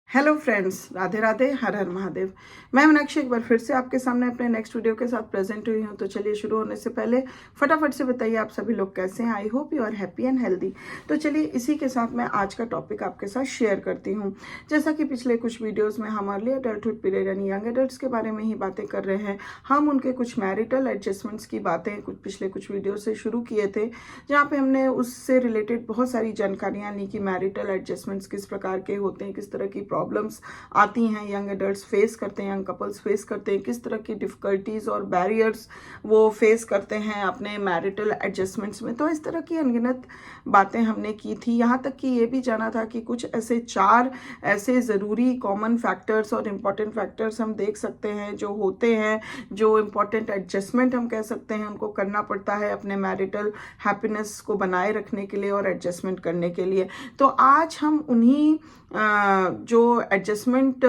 Hello friends, Radhe Radhe, हर हर महादेव। मैं मीनाक्षी एक बार फिर से आपके सामने अपने नेक्स्ट वीडियो के साथ प्रेजेंट हुई हूँ। तो चलिए शुरू होने से पहले फटाफट से बताइए आप सभी लोग कैसे हैं। I hope you are happy and healthy. तो चलिए इसी के साथ मैं आज का टॉपिक आपके साथ शेयर करती हूँ। जैसा कि पिछले कुछ वीडियोज़ में हम अर्ली अडल्टहुड पीरियड यानी यंग एडल्ट्स के बारे में ही बातें कर रहे हैं। हम उनके कुछ मैरिटल एडजस्टमेंट्स की बातें पिछले कुछ वीडियो से शुरू किए थे, जहाँ पे हमने उससे रिलेटेड बहुत सारी जानकारियाँ ली कि मैरिटल एडजस्टमेंट्स किस प्रकार के होते हैं, किस तरह की प्रॉब्लम्स आती हैं, यंग एडल्ट्स फेस करते हैं, यंग कपल्स फेस करते हैं, किस तरह की डिफ़िकल्टीज़ और बैरियर्स वो फेस करते हैं अपने मैरिटल एडजस्टमेंट्स में। तो इस तरह की अनगिनत बातें हमने की थी। यहाँ तक कि ये भी जाना था कि कुछ ऐसे 4 ऐसे ज़रूरी कॉमन फैक्टर्स और इम्पॉर्टेंट फैक्टर्स हम देख सकते हैं जो होते हैं, जो इम्पॉर्टेंट एडजस्टमेंट हम कह सकते हैं उनको करना पड़ता है अपने मैरिटल हैप्पीनेस को बनाए रखने के लिए और एडजस्टमेंट करने के लिए। तो आज हम उन्हीं जो एडजस्टमेंट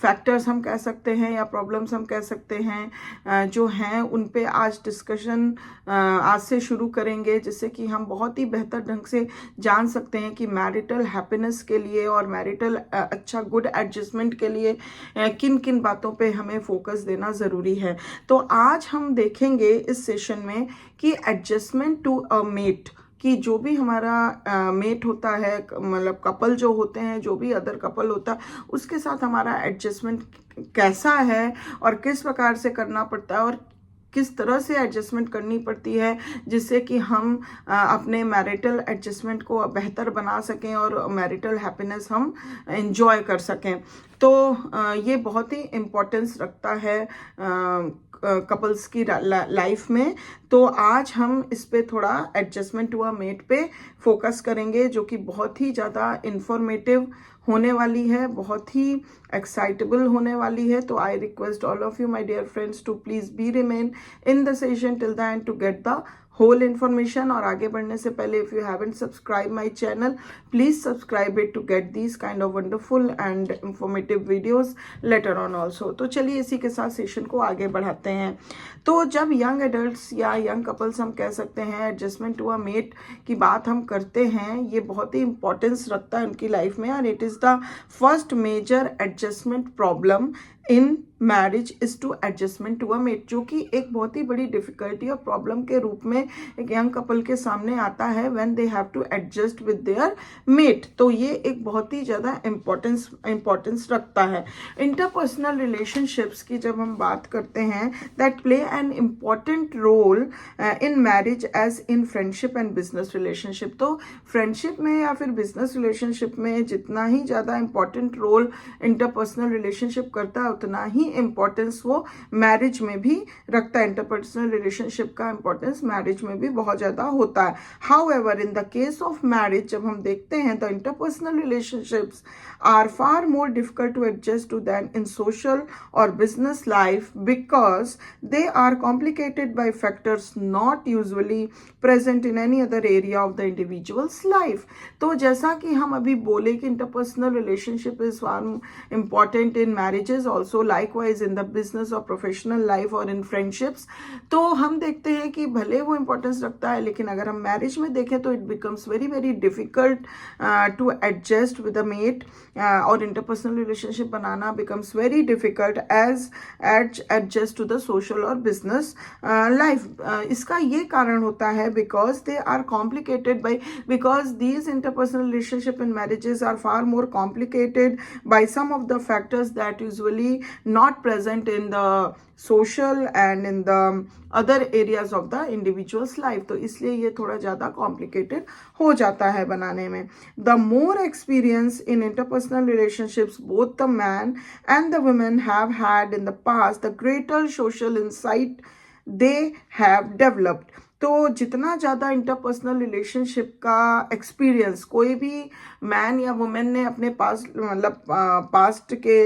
फैक्टर्स हम कह सकते हैं या प्रॉब्लम्स हम कह सकते हैं जो हैं उन पे आज डिस्कशन आज से शुरू करेंगे, जिससे कि हम बहुत ही बेहतर ढंग से जान सकते हैं कि मैरिटल हैप्पीनेस के लिए और मैरिटल अच्छा गुड एडजस्टमेंट के लिए किन किन बातों पे हमें फोकस देना ज़रूरी है। तो आज हम देखेंगे इस सेशन में कि एडजस्टमेंट टू अ मेट, कि जो भी हमारा मेट होता है, मतलब कपल जो होते हैं, जो भी अदर कपल होता है, उसके साथ हमारा एडजस्टमेंट कैसा है और किस प्रकार से करना पड़ता है और किस तरह से एडजस्टमेंट करनी पड़ती है, जिससे कि हम अपने मैरिटल एडजस्टमेंट को बेहतर बना सकें और मैरिटल हैप्पीनेस हम एंजॉय कर सकें। तो ये बहुत ही इम्पोर्टेंस रखता है कपल्स की लाइफ में। तो आज हम इस पे थोड़ा एडजस्टमेंट टू अ मेट पे फोकस करेंगे, जो कि बहुत ही ज़्यादा इंफॉर्मेटिव होने वाली है, बहुत ही एक्साइटेबल होने वाली है। तो I request all of you my dear friends to please be remain in the session till the end to get the whole information. और आगे बढ़ने से पहले if you haven't subscribe my channel, please subscribe it to get these kind of wonderful and informative videos later on also. तो चलिए इसी के साथ सेशन को आगे बढ़ाते हैं। तो जब यंग एडल्ट्स या यंग कपल्स हम कह सकते हैं एडजस्टमेंट टू अ मेट की बात हम करते हैं, ये बहुत ही इंपॉर्टेंस रखता है उनकी लाइफ में। और it is the first major adjustment problem in marriage is to adjustment to a mate, जो कि एक बहुत ही बड़ी डिफिकल्टी और प्रॉब्लम के रूप में एक यंग कपल के सामने आता है when they have to adjust with their mate. तो ये एक बहुत ही ज़्यादा इम्पोर्टेंस रखता है। इंटरपर्सनल रिलेशनशिप्स की जब हम बात करते हैं, that play an important role in marriage as in friendship and business relationship. तो फ्रेंडशिप में या फिर बिजनेस रिलेशनशिप में जितना ही ज़्यादा इम्पॉर्टेंट रोल इंटरपर्सनल रिलेशनशिप करता है, उतना ही इम्पोर्टेंस वो मैरिज में भी रखता है। इंटरपर्सनल रिलेशनशिप का इम्पोर्टेंस मैरिज में भी बहुत ज़्यादा होता है। However in the case of marriage जब हम देखते हैं, the interpersonal relationships are far more difficult to adjust to than in social और business life, because they are complicated by factors not usually present in any other area of the individual's life. तो जैसा कि हम अभी बोले कि interpersonal relationship is one important in marriages, also likewise in the business और professional life और इन friendships. तो हम देखते हैं कि भले वो इंपॉर्टेंस रखता है, लेकिन अगर हम मैरिज में देखें तो it becomes very very difficult to adjust with a mate, और इंटरपर्सनल रिलेशनशिप बनाना becomes very difficult as adjust to the social और बिजनेस लाइफ। इसका ये कारण होता है because they are complicated by, because these interpersonal relationship in marriages are far more complicated by some of the factors that usually not present in the social and in the other areas of the individual's life। तो इसलिए ये थोड़ा ज़्यादा complicated हो जाता है बनाने में। The more experience in interpersonal relationships both the man and the women have had in the past, the greater social insight they have developed। तो जितना ज़्यादा इंटरपर्सनल रिलेशनशिप का एक्सपीरियंस कोई भी मैन या वुमेन ने अपने पास्ट के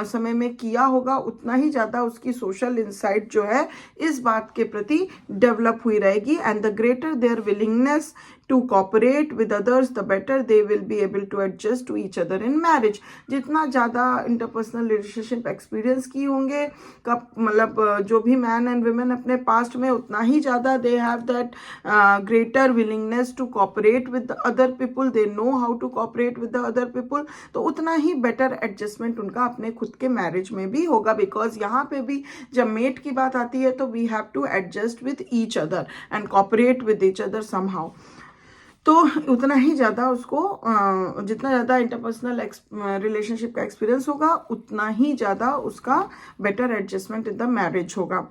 समय में किया होगा, उतना ही ज़्यादा उसकी सोशल इंसाइट जो है इस बात के प्रति डेवलप हुई रहेगी। And the greater their willingness to cooperate with others, the better they will be able to adjust to each other in marriage. जितना ज़्यादा इंटरपर्सनल रिलेशनशिप एक्सपीरियंस की होंगे कब मतलब जो भी मैन एंड वुमेन अपने पास्ट में, उतना ही ज़्यादा they have that greater willingness to cooperate with the other people, they know how to cooperate with the other people, तो उतना ही बेटर एडजस्टमेंट उनका अपने खुद के मैरिज में भी होगा. बिकॉज यहाँ पे भी जब मेट की बात आती है तो we have to adjust with each other and cooperate with each other somehow. तो उतना ही ज़्यादा उसको जितना ज़्यादा इंटरपर्सनल रिलेशनशिप का एक्सपीरियंस होगा, उतना ही ज़्यादा उसका better adjustment in the marriage होगा.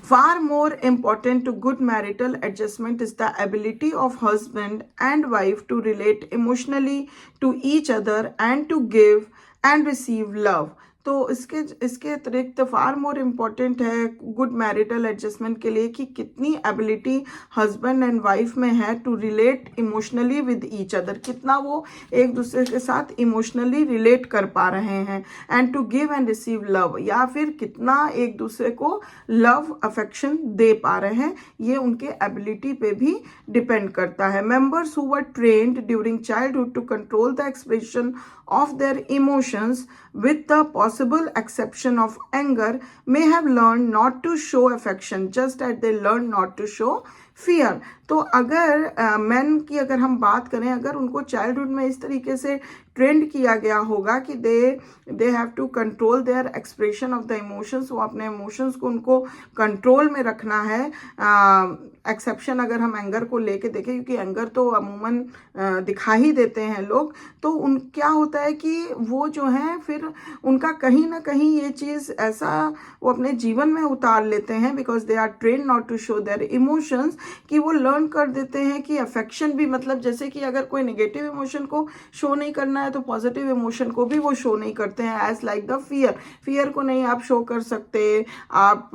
Far more important to good marital adjustment is the ability of husband and wife to relate emotionally to each other and to give and receive love. तो इसके अतिरिक्त फार more important है good marital adjustment के लिए कि कितनी ability husband and wife में है to relate emotionally with each other, कितना वो एक दूसरे के साथ इमोशनली रिलेट कर पा रहे हैं, and to give and receive love, या फिर कितना एक दूसरे को लव अफेक्शन दे पा रहे हैं, ये उनके एबिलिटी पे भी डिपेंड करता है. Members who were trained during childhood to control the expression of their emotions, with the possible exception of anger, may have learned not to show affection just as they learned not to show fear. तो अगर main की अगर हम बात करें, अगर उनको childhood में इस तरीके से ट्रेंड किया गया होगा कि they have to control their expression of the emotions, वो अपने इमोशंस को उनको कंट्रोल में रखना है. एक्सेप्शन अगर हम एंगर को लेके देखें, क्योंकि एंगर तो अमूमन दिखा ही देते हैं लोग, तो उन क्या होता है कि वो जो है फिर उनका कहीं ना कहीं ये चीज़ ऐसा वो अपने जीवन में उतार लेते हैं, because they are train not to show their emotions, कि वो लर्न कर देते हैं कि अफेक्शन भी, मतलब जैसे कि अगर कोई नेगेटिव इमोशन को शो नहीं करना है तो पॉजिटिव इमोशन को भी वो शो नहीं करते हैं. एज लाइक द फियर को नहीं आप शो कर सकते, आप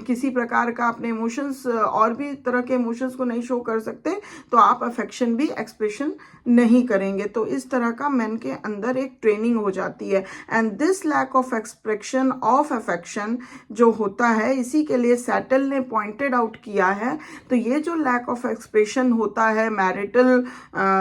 किसी प्रकार का अपने इमोशंस और भी तरह के इमोशंस को नहीं शो कर सकते, तो आप अफेक्शन भी एक्सप्रेशन नहीं करेंगे. तो इस तरह का मैन के अंदर एक ट्रेनिंग हो जाती है. And this lack of expression of affection जो होता है, इसी के लिए सैटल ने पॉइंटेड आउट किया है. तो ये जो लैक ऑफ एक्सप्रेशन होता है मैरिटल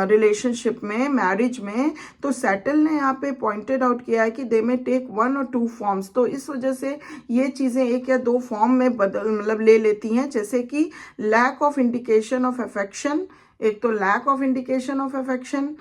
रिलेशनशिप में, मैरिज में, तो सैटल ने यहाँ पे पॉइंटेड आउट किया है कि दे में टेक 1 or 2 फॉर्म्स. तो इस वजह से ये चीज़ें 1 या 2 फॉर्म में मतलब ले लेती हैं, जैसे कि lack of indication of affection, एक तो lack of indication of affection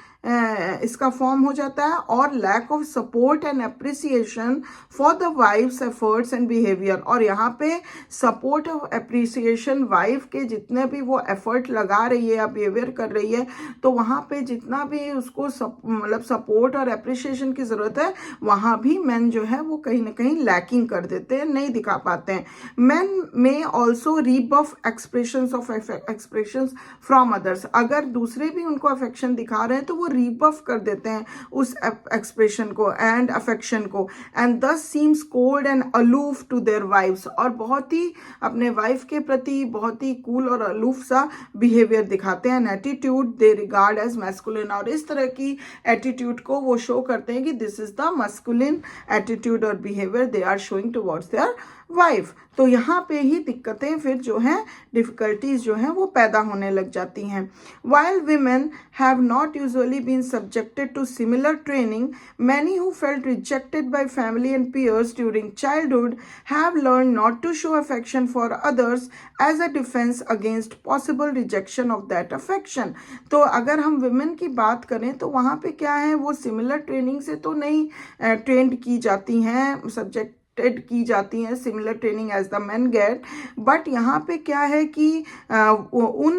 इसका फॉर्म हो जाता है, और lack of support and appreciation for the wife's efforts and behaviour. और यहाँ पे सपोर्ट ऑफ अप्रिसिएशन, वाइफ के जितने भी वो एफर्ट लगा रही है या बिहेवियर कर रही है, तो वहाँ पे जितना भी उसको मतलब सपोर्ट और अप्रिसिएशन की ज़रूरत है, वहाँ भी मैन जो है वो कहीं ना कहीं लैकिंग कर देते हैं, नहीं दिखा पाते हैं. Man may also rebuff expressions of expressions from others. अगर दूसरे भी उनको अफेक्शन दिखा रहे हैं तो वो रीबफ कर देते हैं उस एक्सप्रेशन को एंड अफेक्शन को, and thus seems cold and aloof to their wives. और बहुत ही अपने वाइफ के प्रति बहुत ही कूल और अलूफ सा बिहेवियर दिखाते हैं. An attitude they regard as masculine, और इस तरह की एटीट्यूड को वो शो करते हैं कि this is the masculine attitude और behaviour they are showing towards their wife. तो यहाँ पे ही दिक्कतें फिर जो हैं, डिफिकल्टीज जो हैं वो पैदा होने लग जाती हैं. While women have not usually been subjected to similar training, many who felt rejected by family and peers during childhood have learned not to show affection for others as a defense against possible rejection of that affection. तो अगर हम women की बात करें तो वहाँ पे क्या है, वो similar training से तो नहीं ट्रेंड की जाती हैं, सब्जेक्ट की जाती हैं similar training as the man get. But यहाँ पे क्या है कि उन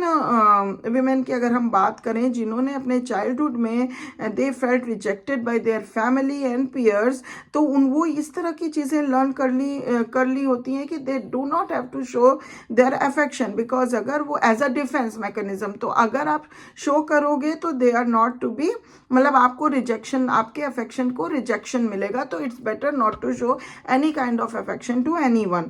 विमेन की अगर हम बात करें जिन्होंने अपने चाइल्डहुड में they felt rejected by their family and peers, तो वो इस तरह की चीज़ें लर्न कर ली होती हैं कि they do not have to show their affection, because अगर वो एज अ डिफेंस मैकेनिज्म, तो अगर आप शो करोगे तो they are not to be, मतलब आपको रिजेक्शन, आपके अफेक्शन को रिजेक्शन मिलेगा. तो it's better not to show any kind of affection to anyone.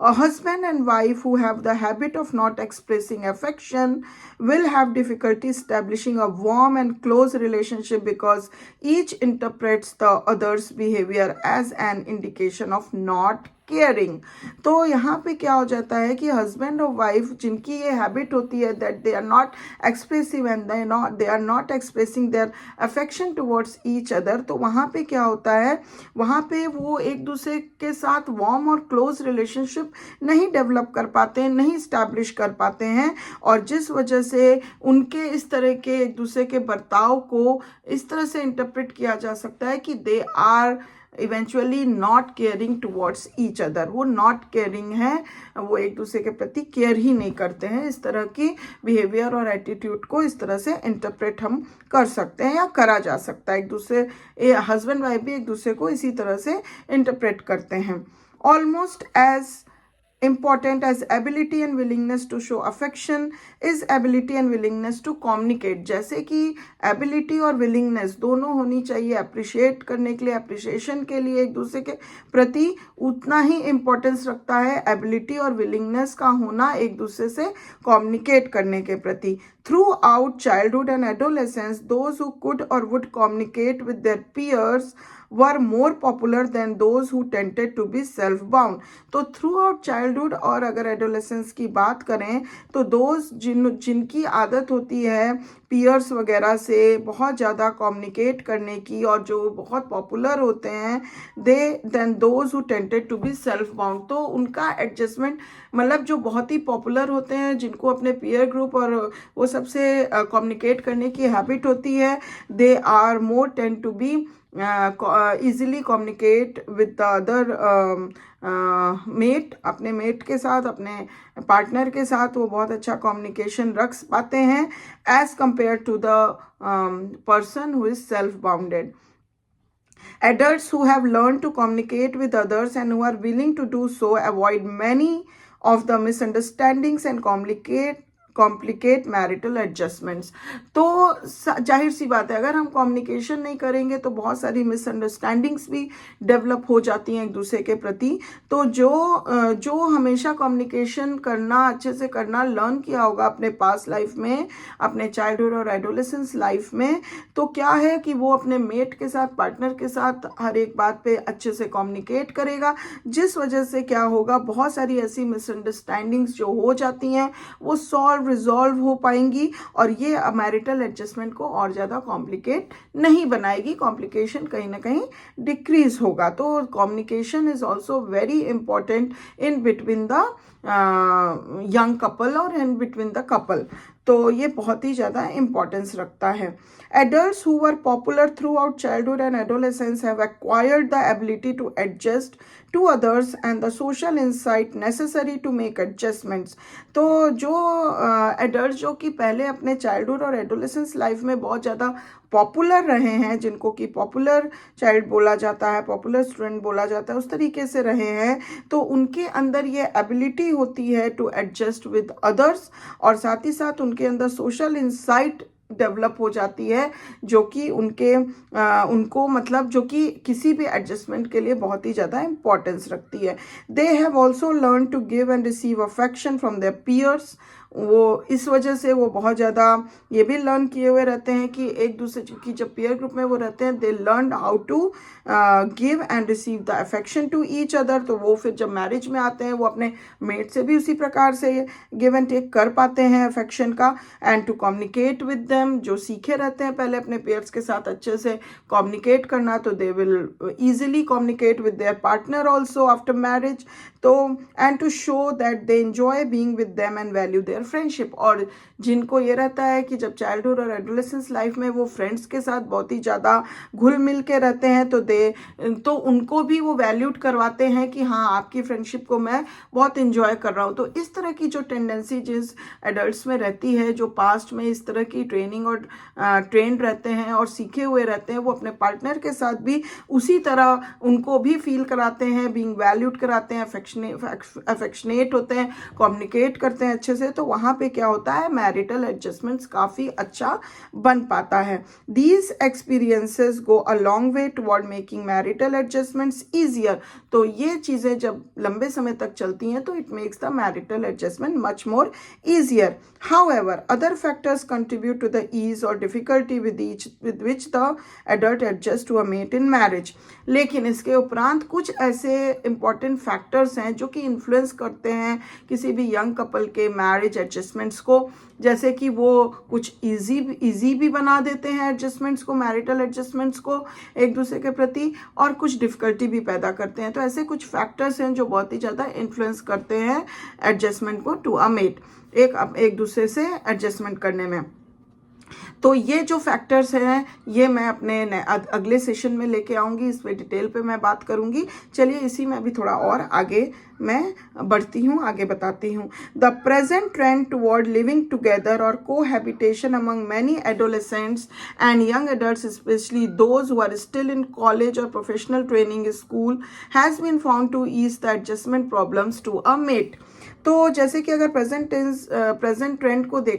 A husband and wife who have the habit of not expressing affection will have difficulty establishing a warm and close relationship because each interprets the other's behavior as an indication of not caring. तो यहाँ पे क्या हो जाता है कि husband और wife जिनकी ये हैबिट होती है that they are not expressive and they are not expressing their affection towards each other, तो वहाँ पे क्या होता है, वहाँ पे वो एक दूसरे के साथ वार्म और क्लोज रिलेशनशिप नहीं डेवलप कर पाते हैं, नहीं इस्टेब्लिश कर पाते हैं, और जिस वजह से उनके इस तरह के एक दूसरे के बर्ताव को इस तरह से इंटरप्रेट किया जा सकता है कि they are eventually not caring towards each other. वो नॉट केयरिंग है, वो एक दूसरे के प्रति केयर ही नहीं करते हैं। इस तरह की बिहेवियर और एटीट्यूड को इस तरह से इंटरप्रेट हम कर सकते हैं या करा जा सकता है। एक दूसरे हस्बैंड वाइफ भी एक दूसरे को इसी तरह से इंटरप्रेट करते हैं। Almost as important as ability and willingness to show affection is ability and willingness to communicate। जैसे कि ability और willingness दोनों होनी चाहिए appreciate करने के लिए, appreciation के लिए एक दूसरे के प्रति, उतना ही importance रखता है ability और willingness का होना एक दूसरे से communicate करने के प्रति। Throughout childhood and adolescence, those who could or would communicate with their peers were more popular than those who tended to be self bound। तो थ्रू आउट चाइल्डहुड और अगर एडोलेसेंस की बात करें तो दोस्त जिनकी आदत होती है पीयर्स वगैरह से बहुत ज़्यादा कम्युनिकेट करने की और जो बहुत पॉपुलर होते हैं, than those who tended to be self bound, तो उनका एडजस्टमेंट मतलब जो बहुत ही पॉपुलर होते हैं, जिनको अपने पीयर ग्रुप और वो सबसे कम्युनिकेट करने की हैबिट होती है, they are more tend to be easily communicate with the other mate, अपने मेट के साथ, अपने पार्टनर के साथ वो बहुत अच्छा कम्युनिकेशन रख पाते हैं as compare to the person who is self bounded. Adults who have learned to communicate with others and who are willing to do so avoid many of the misunderstandings and complicate marital adjustments. तो जाहिर सी बात है, अगर हम communication नहीं करेंगे तो बहुत सारी मिसअंडरस्टैंडिंग्स भी डेवलप हो जाती हैं एक दूसरे के प्रति। तो जो हमेशा कम्युनिकेशन करना, अच्छे से करना लर्न किया होगा अपने पास्ट लाइफ में, अपने चाइल्डहुड और एडोलेसेंस लाइफ में, तो क्या है कि वो अपने मेट के साथ, पार्टनर के साथ हर एक बात पे अच्छे से कम्युनिकेट करेगा, जिस वजह से क्या होगा, बहुत सारी ऐसी मिसअंडरस्टैंडिंग्स जो हो जाती हैं वो रिजॉल्व हो पाएंगी और ये मैरिटल एडजस्टमेंट को और ज़्यादा कॉम्प्लिकेट नहीं बनाएगी, कॉम्प्लिकेशन कहीं ना कहीं डिक्रीज होगा। तो communication is also very important in between the young couple और इन बिटवीन द कपल, तो ये बहुत ही ज़्यादा इंपॉर्टेंस रखता है। Adults who were popular throughout childhood and adolescence have acquired the ability to adjust to others and the social insight necessary to make adjustments। तो जो adult जो कि पहले अपने चाइल्डहुड और एडोलेसेंस लाइफ में बहुत ज़्यादा पॉपुलर रहे हैं, जिनको कि पॉपुलर चाइल्ड बोला जाता है, पॉपुलर स्टूडेंट बोला जाता है, उस तरीके से रहे हैं, तो उनके अंदर ये एबिलिटी होती है टू एडजस्ट विद अदर्स, और साथ ही साथ उनके अंदर सोशल इंसाइट डेवलप हो जाती है, जो कि उनको मतलब जो कि किसी भी एडजस्टमेंट के लिए बहुत ही ज़्यादा इंपॉर्टेंस रखती है। They have also learn to give and receive affection from their peers. वो इस वजह से वो बहुत ज़्यादा ये भी लर्न किए हुए रहते हैं कि एक दूसरे की जब पीयर ग्रुप में वो रहते हैं, they learn how to give and receive the affection to each other. तो वो फिर जब मैरिज में आते हैं वो अपने मेट से भी उसी प्रकार से गिव एंड टेक कर पाते हैं अफेक्शन का, and to communicate with them, जो सीखे रहते हैं पहले अपने पेयर्स के साथ अच्छे से कम्युनिकेट करना, तो they will easily communicate with their partner also after marriage. तो and to show that they enjoy being with them and value their friendship. और जिनको ये रहता है कि जब चाइल्डहुड और एडोलेसेंस लाइफ में वो फ्रेंड्स के साथ बहुत ही ज़्यादा घुल मिल के रहते हैं, तो उनको भी वो वैल्यूड करवाते हैं कि हाँ, आपकी फ्रेंडशिप को मैं बहुत इंजॉय कर रहा हूँ। तो इस तरह की जो टेंडेंसी जिस एडल्ट्स में रहती है, जो पास्ट में इस तरह की ट्रेनिंग और ट्रेंड रहते हैं और सीखे हुए रहते हैं, वो अपने पार्टनर के साथ भी उसी तरह उनको भी फील कराते हैं, बीइंग वैल्यूड कराते हैं, अफेक्शनेट होते हैं, कम्युनिकेट करते हैं अच्छे से, तो वहाँ पे क्या होता है, मैरिटल एडजस्टमेंट्स काफ़ी अच्छा बन पाता है। These experiences go a long way toward making marital adjustments easier. तो ये चीज़ें जब लंबे समय तक चलती हैं तो it makes the marital adjustment much more easier. However, other factors contribute to the ease or difficulty with which the adult adjusts to a mate in marriage. लेकिन इसके उपरांत कुछ ऐसे important factors हैं जो कि influence करते हैं किसी भी young couple के marriage adjustments को, जैसे कि वो कुछ easy भी बना देते हैं adjustments को, marital adjustments को एक दूसरे के प्रति, और कुछ difficulty भी पैदा करते हैं। तो ऐसे कुछ factors हैं जो बहुत ही ज़्यादा influence करते हैं adjustment को to a mate, एक दूसरे से एडजस्टमेंट करने में। तो ये जो फैक्टर्स हैं ये मैं अपने अगले सेशन में लेके आऊँगी, इस पे डिटेल पे मैं बात करूँगी। चलिए इसी में अभी थोड़ा और आगे मैं बढ़ती हूँ, आगे बताती हूँ। The present trend toward living together और cohabitation among many adolescents and young adults, specially those who are still in college और professional training school, has been found to ease the adjustment problems to a mate. तो जैसे कि अगर present trend को देखा